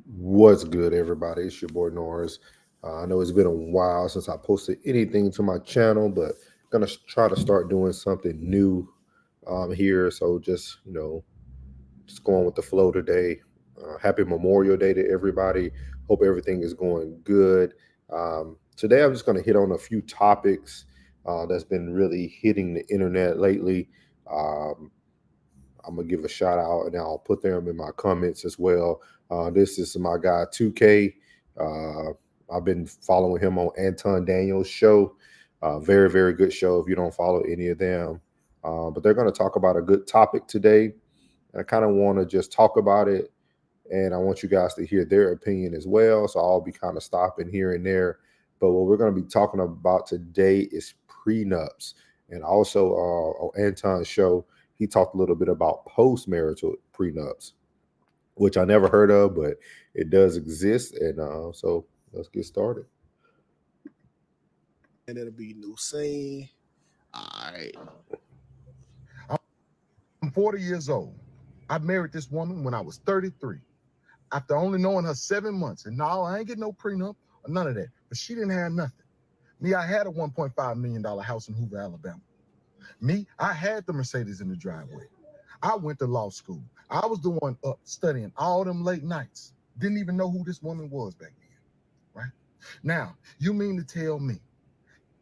What's good, everybody? It's your boy Norris. I know it's been a while since I posted anything to my channel, but gonna try to start doing something new here. So just going with the flow today. Happy Memorial Day to everybody. Hope everything is going good. Today, I'm just gonna hit on a few topics that's been really hitting the internet lately. Um, I'm gonna give a shout out and I'll put them in my comments as well. This is my guy 2K. Uh, I've been following him on Anton Daniels' show. Very, very good show if you don't follow any of them. But they're going to talk about a good topic today. I kind of want to just talk about it, and I want you guys to hear their opinion as well. So I'll be kind of stopping here and there. But what we're going to be talking about today is prenups, and also on Anton's show, he talked a little bit about post-marital prenups, which I never heard of, but it does exist. And so let's get started. And it'll be new scene. All right. I'm 40 years old. I married this woman when I was 33. After only knowing her 7 months. And no, I ain't getting no prenup or none of that. But she didn't have nothing. Me, I had a $1.5 million house in Hoover, Alabama. Me, I had the Mercedes in the driveway. I went to law school. I was the one up studying all them late nights. Didn't even know who this woman was back then, right? Now, you mean to tell me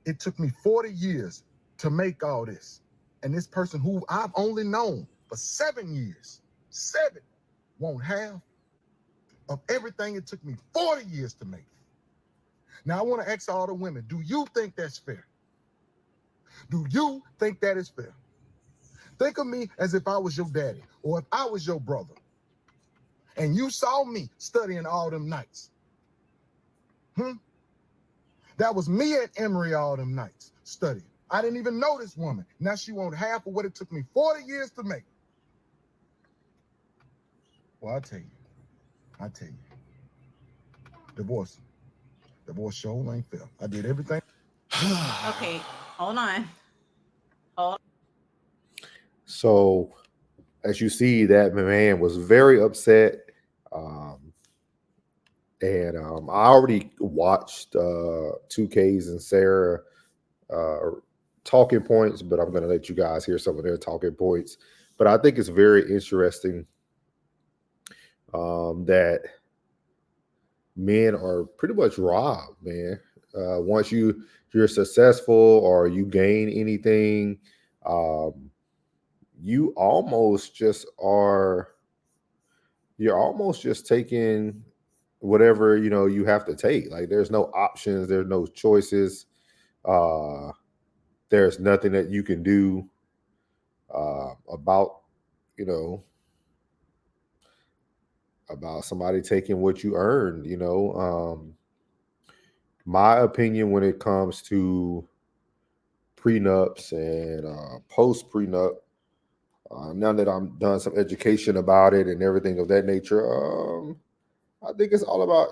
it took me 40 years to make all this, and this person who I've only known for 7 years, won't have of everything it took me 40 years to make? Now, I want to ask all the women, do you think that's fair? Do you think that is fair? Think of me as if I was your daddy or if I was your brother and you saw me studying all them nights. That was me at Emory all them nights studying. I didn't even know this woman. Now she won't half of what it took me 40 years to make. Well, I tell you, divorce sure ain't fair. I did everything. Okay, hold on. So as you see, that man was very upset. Um, and I already watched 2Ks and Sarah uh, talking points, but I'm going to let you guys hear some of their talking points. But I think it's very interesting that men are pretty much robbed, man. Once you're successful or you gain anything, um, you almost just are. You're almost just taking whatever you have to take. Like there's no options, there's no choices. Uh, there's nothing that you can do about you know about somebody taking what you earned. My opinion when it comes to prenups and post prenup. Now that I'm done some education about it and everything of that nature, I think it's all about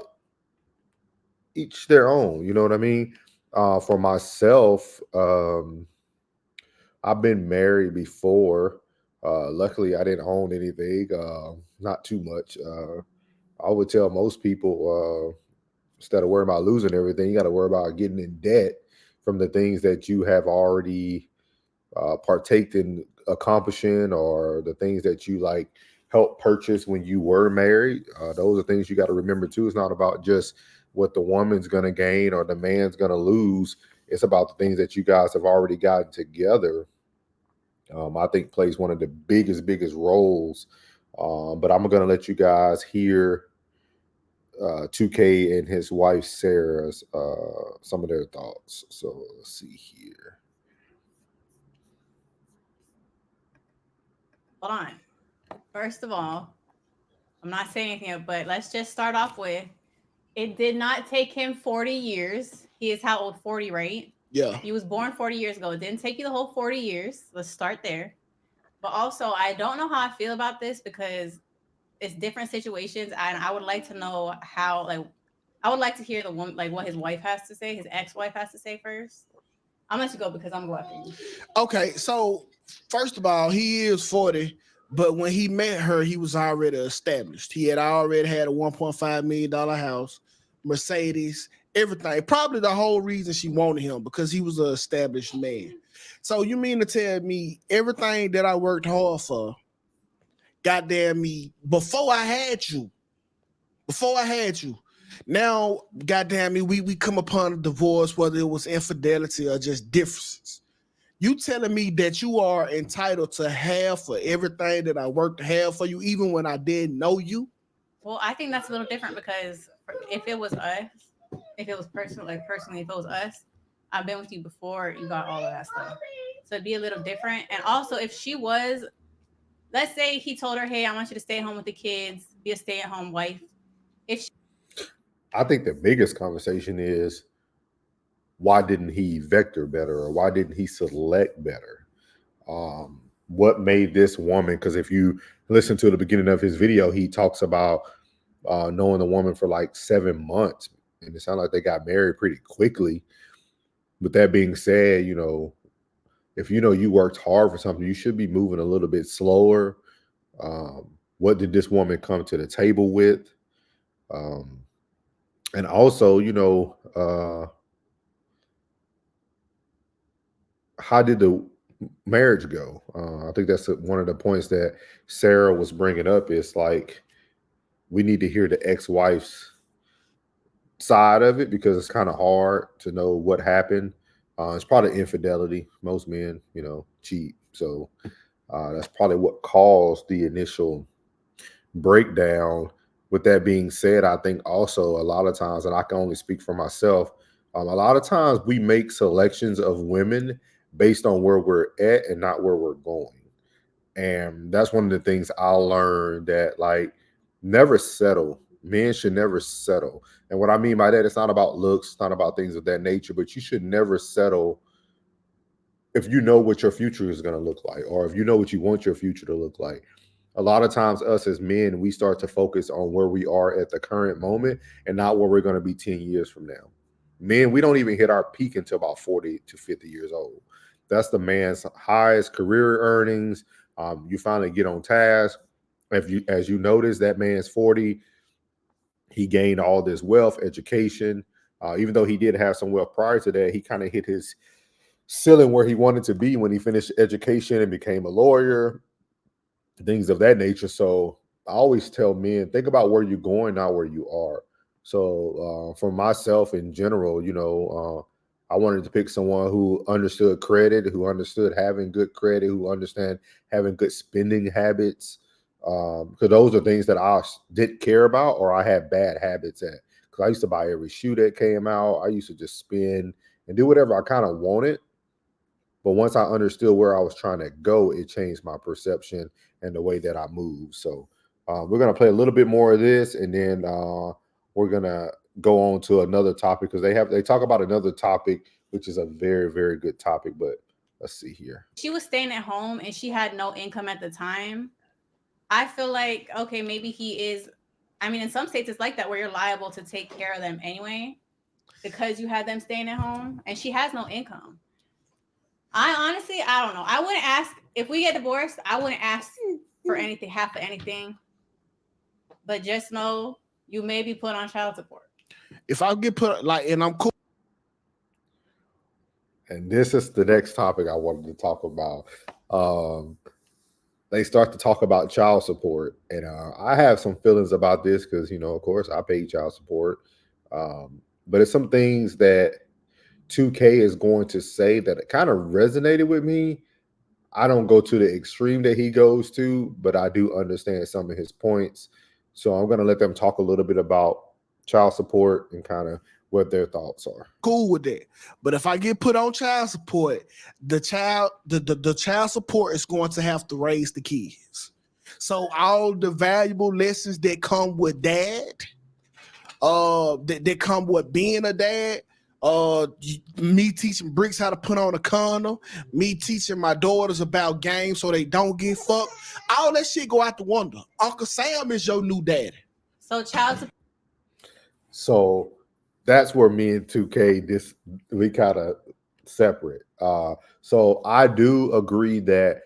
each their own. You know what I mean? For myself, I've been married before. Luckily, I didn't own anything, not too much. I would tell most people instead of worrying about losing everything, you got to worry about getting in debt from the things that you have already partaked in accomplishing, or the things that you like helped purchase when you were married. Those are things you got to remember too. It's not about just what the woman's going to gain or the man's going to lose. It's about the things that you guys have already gotten together. I think plays one of the biggest roles. But I'm going to let you guys hear 2K and his wife Sarah's some of their thoughts. So let's see here. Hold on. First of all, I'm not saying anything, but let's just start off with it did not take him 40 years. He is how old? 40, right? Yeah. He was born 40 years ago. It didn't take you the whole 40 years. Let's start there. But also, I don't know how I feel about this because it's different situations. And I would like to know how, like, I would like to hear the one, like, what his wife has to say, his ex wife has to say first. I'm gonna let you go because I'm going after you. Okay, so first of all, he is 40, But when he met her, he was already established. He had already had a $1.5 million house, Mercedes, everything. Probably the whole reason she wanted him, because he was an established man. So you mean to tell me everything that I worked hard for, goddamn me, before I had you, now, goddamn me, we come upon a divorce, whether it was infidelity or just differences. You telling me that you are entitled to half for everything that I worked to have for you, even when I didn't know you? Well, I think that's a little different because if it was us, if it was personally, if it was us, I've been with you before, you got all of that stuff. So it'd be a little different. And also, if she was, let's say he told her, hey, I want you to stay at home with the kids, be a stay-at-home wife. If she, I think the biggest conversation is, why didn't he vector better, or why didn't he select better? What made this woman? Because if you listen to the beginning of his video, he talks about knowing the woman for like 7 months, and it sounded like they got married pretty quickly. With that being said, if you worked hard for something, you should be moving a little bit slower. What did this woman come to the table with? And also, how did the marriage go? I think that's one of the points that Sarah was bringing up. Is like, we need to hear the ex-wife's side of it, because it's kind of hard to know what happened. It's probably infidelity. Most men, cheat. So that's probably what caused the initial breakdown. With that being said, I think also a lot of times, and I can only speak for myself, a lot of times we make selections of women based on where we're at and not where we're going. And that's one of the things I learned, that like, never settle. Men should never settle. And what I mean by that, it's not about looks, it's not about things of that nature, but you should never settle if you know what your future is going to look like, or if you know what you want your future to look like. A lot of times us as men, we start to focus on where we are at the current moment and not where we're going to be 10 years from now. Men, we don't even hit our peak until about 40 to 50 years old. That's the man's highest career earnings. You finally get on task. As you notice, that man's 40. He gained all this wealth, education. Even though he did have some wealth prior to that, he kind of hit his ceiling where he wanted to be when he finished education and became a lawyer, things of that nature. So I always tell men, think about where you're going, not where you are. So for myself in general, I wanted to pick someone who understood credit, who understood having good credit, who understand having good spending habits. Because those are things that I didn't care about, or I had bad habits at. Because I used to buy every shoe that came out. I used to just spend and do whatever I kind of wanted. But once I understood where I was trying to go, it changed my perception and the way that I move. So we're going to play a little bit more of this, and then we're going to go on to another topic, because they talk about another topic, which is a very, very good topic. But let's see here. she was staying at home and she had no income at the time, I feel like, okay, maybe he is. I mean, in some states, it's like that where you're liable to take care of them anyway because you had them staying at home, and she has no income. I don't know. I wouldn't ask if we get divorced. I wouldn't ask for anything, half of anything. But just know you may be put on child support. If I get put and I'm cool. And this is the next topic I wanted to talk about. They start to talk about child support, and I have some feelings about this because, of course, I pay child support. But it's some things that 2K is going to say that it kind of resonated with me. I don't go to the extreme that he goes to, but I do understand some of his points. So I'm going to let them talk a little bit about child support and kind of what their thoughts are. Cool with that. But if I get put on child support, the child support is going to have to raise the kids. So all the valuable lessons that come with dad, that come with being a dad, me teaching Bricks how to put on a condom, me teaching my daughters about games so they don't get fucked, all that shit go out the window. Uncle Sam is your new daddy. So child support. So that's where me and 2K, we kind of separate. So I do agree that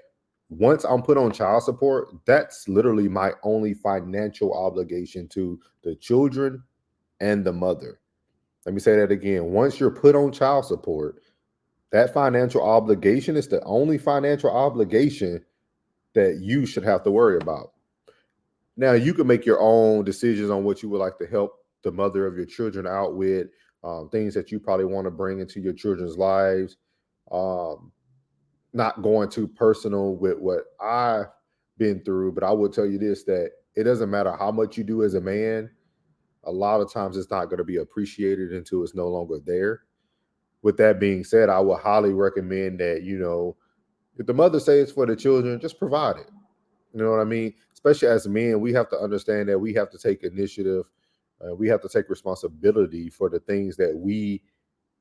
once I'm put on child support, that's literally my only financial obligation to the children and the mother. Let me say that again. Once you're put on child support, that financial obligation is the only financial obligation that you should have to worry about. Now, you can make your own decisions on what you would like to help the mother of your children out with, things that you probably want to bring into your children's lives. Um, Not going too personal with what I've been through, but I will tell you this, that it doesn't matter how much you do as a man, a lot of times it's not going to be appreciated until it's no longer there. With that being said, I would highly recommend that, if the mother says for the children, just provide it. You know what I mean? Especially as men, we have to understand that we have to take initiative. We have to take responsibility for the things that we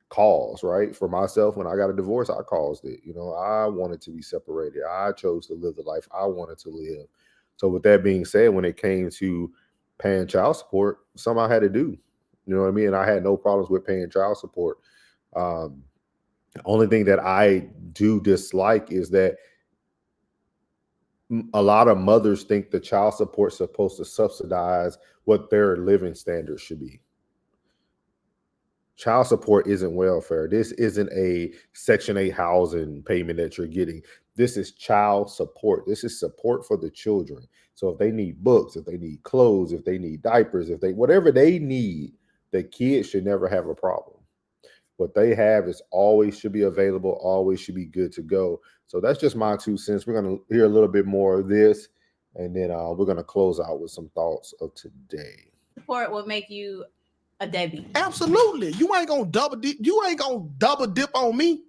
cause, right? For myself, when I got a divorce, I caused it. I wanted to be separated. I chose to live the life I wanted to live. So with that being said, when it came to paying child support, something I had to do. You know what I mean? I had no problems with paying child support. Um, the only thing that I do dislike is that a lot of mothers think the child support is supposed to subsidize what their living standards should be. Child support isn't welfare. This isn't a Section 8 housing payment that you're getting. This is child support. This is support for the children. So if they need books, if they need clothes, if they need diapers, whatever they need, the kids should never have a problem. What they have is always should be available, always should be good to go. So that's just my 2 cents. We're going to hear a little bit more of this, and then we're going to close out with some thoughts of today. Support will make you a deadbeat. Absolutely. You ain't gonna double dip. You ain't gonna double dip on me.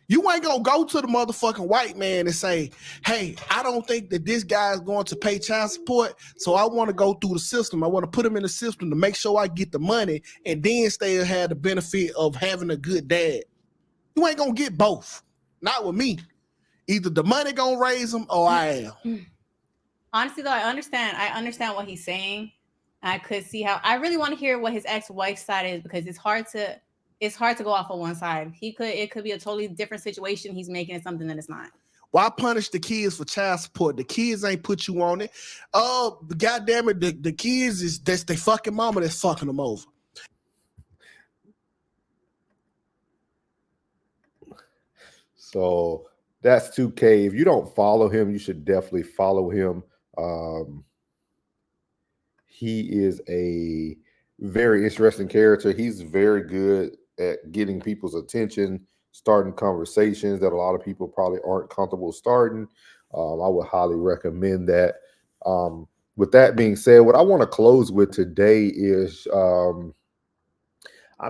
You ain't gonna go to the motherfucking white man and say, hey, I don't think that this guy is going to pay child support, so I want to go through the system. I want to put him in the system to make sure I get the money and then still have the benefit of having a good dad. You ain't gonna get both. Not with me. Either the money gonna raise him or I am. Honestly, though, I understand what he's saying. I could see how I really want to hear what his ex-wife's side is, because it's hard to go off of one side. It could be a totally different situation. He's making it something that it's not. Why punish the kids for child support? The kids ain't put you on it. Oh, goddamn it, the kids that's their fucking mama that's fucking them over. So that's 2K. If you don't follow him, you should definitely follow him. He is a very interesting character. He's very good at getting people's attention, starting conversations that a lot of people probably aren't comfortable starting. I would highly recommend that. With that being said, what I want to close with today is I'm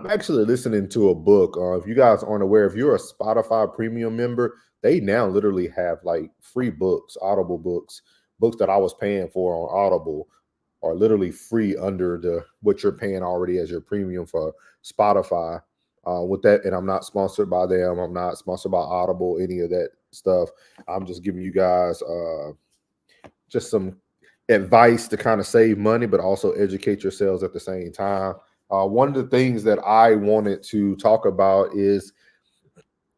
actually listening to a book. If you guys aren't aware, if you're a Spotify premium member, they now literally have like free books, Audible books that I was paying for on Audible are literally free under what you're paying already as your premium for Spotify. With that, and I'm not sponsored by them. I'm not sponsored by Audible, any of that stuff. I'm just giving you guys just some advice to kind of save money, but also educate yourselves at the same time. One of the things that I wanted to talk about is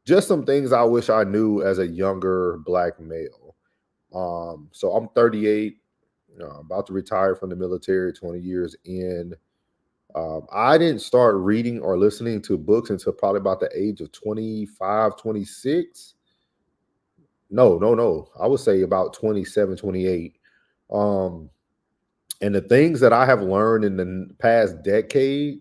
just some things I wish I knew as a younger Black male. So I'm 38, about to retire from the military, 20 years in. I didn't start reading or listening to books until probably about the age of 25, 26. No. I would say about 27, 28. And the things that I have learned in the past decade,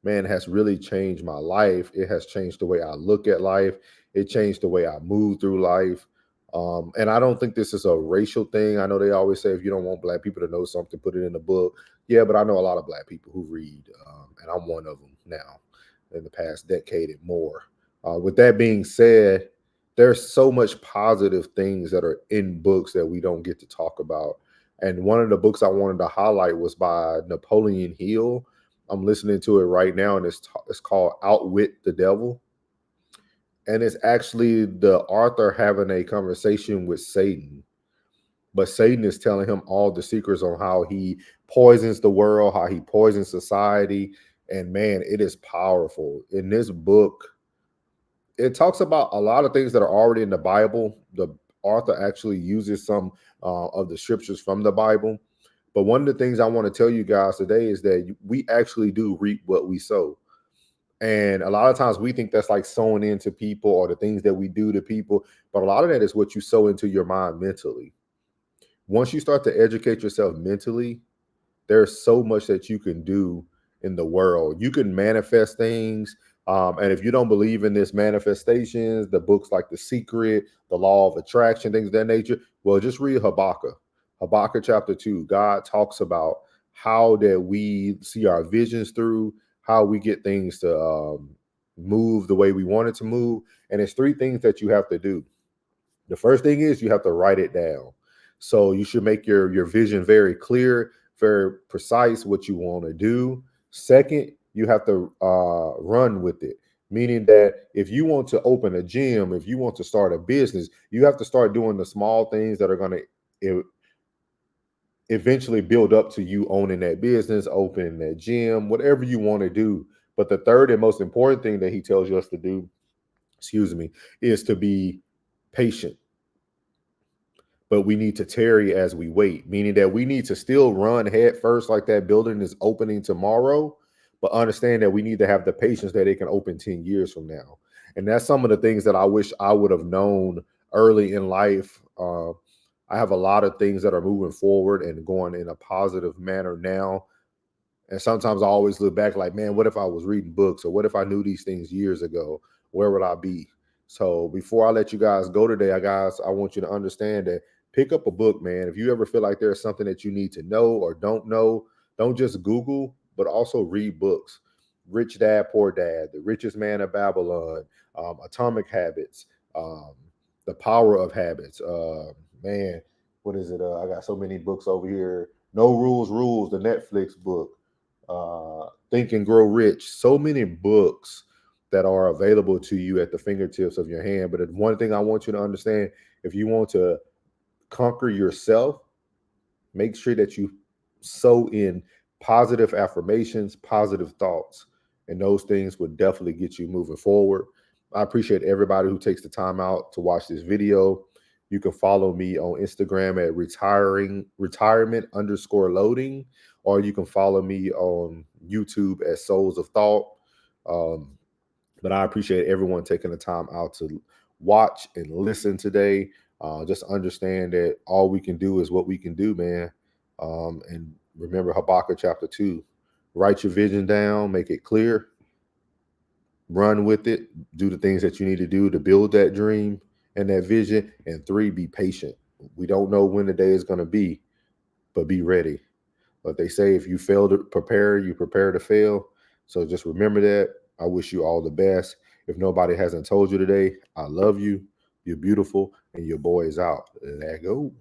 man, has really changed my life. It has changed the way I look at life. It changed the way I move through life. And I don't think this is a racial thing. I know they always say, if you don't want Black people to know something, put it in a book. Yeah, but I know a lot of Black people who read, and I'm one of them now in the past decade and more. With that being said, there's so much positive things that are in books that we don't get to talk about. And one of the books I wanted to highlight was by Napoleon Hill. I'm listening to it right now, and it's called Outwit the Devil. And it's actually the author having a conversation with Satan. But Satan is telling him all the secrets on how he poisons the world, how he poisons society. And man, it is powerful. In this book, it talks about a lot of things that are already in the Bible. author actually uses some of the scriptures from the Bible. But one of the things I want to tell you guys today is that we actually do reap what we sow. And a lot of times we think that's like sowing into people or the things that we do to people. But a lot of that is what you sow into your mind mentally. Once you start to educate yourself mentally, there's so much that you can do in the world. You can manifest things. And if you don't believe in this manifestations, the books like The Secret, The Law of Attraction, things of that nature, well, just read Habakkuk. Habakkuk chapter 2. God talks about how that we see our visions through, how we get things to move the way we want it to move. And it's 3 things that you have to do. The first thing is you have to write it down. So you should make your vision very clear, very precise what you want to do. Second, you have to run with it. Meaning that if you want to open a gym, if you want to start a business, you have to start doing the small things that are going to eventually build up to you owning that business, opening that gym, whatever you want to do. But the third and most important thing that he tells us to do, is to be patient. But we need to tarry as we wait, meaning that we need to still run head first like that building is opening tomorrow, but understand that we need to have the patience that it can open 10 years from now. And that's some of the things that I wish I would have known early in life. I have a lot of things that are moving forward and going in a positive manner now. And sometimes I always look back like, man, what if I was reading books, or what if I knew these things years ago? Where would I be? So before I let you guys go today, I want you to understand that pick up a book, man. If you ever feel like there's something that you need to know or don't know, don't just Google, but also read books. Rich Dad, Poor Dad, The Richest Man of Babylon, Atomic Habits, The Power of Habits. Man, what is it? I got so many books over here. No Rules, the Netflix book. Think and Grow Rich. So many books that are available to you at the fingertips of your hand. But one thing I want you to understand, if you want to conquer yourself, make sure that you sow in positive affirmations, positive thoughts, and those things would definitely get you moving forward. I appreciate everybody who takes the time out to watch this video. You can follow me on Instagram at retirement_loading, or you can follow me on YouTube at Souls of Thought. But I appreciate everyone taking the time out to watch and listen today. Just understand that all we can do is what we can do, man. And remember Habakkuk chapter 2. Write your vision down, make it clear, run with it, do the things that you need to do to build that dream and that vision. And 3, be patient. We don't know when the day is going to be, but be ready. But they say if you fail to prepare, you prepare to fail. So just remember that. I wish you all the best. If nobody hasn't told you today, I love you. You're beautiful, and your boy is out. Let go.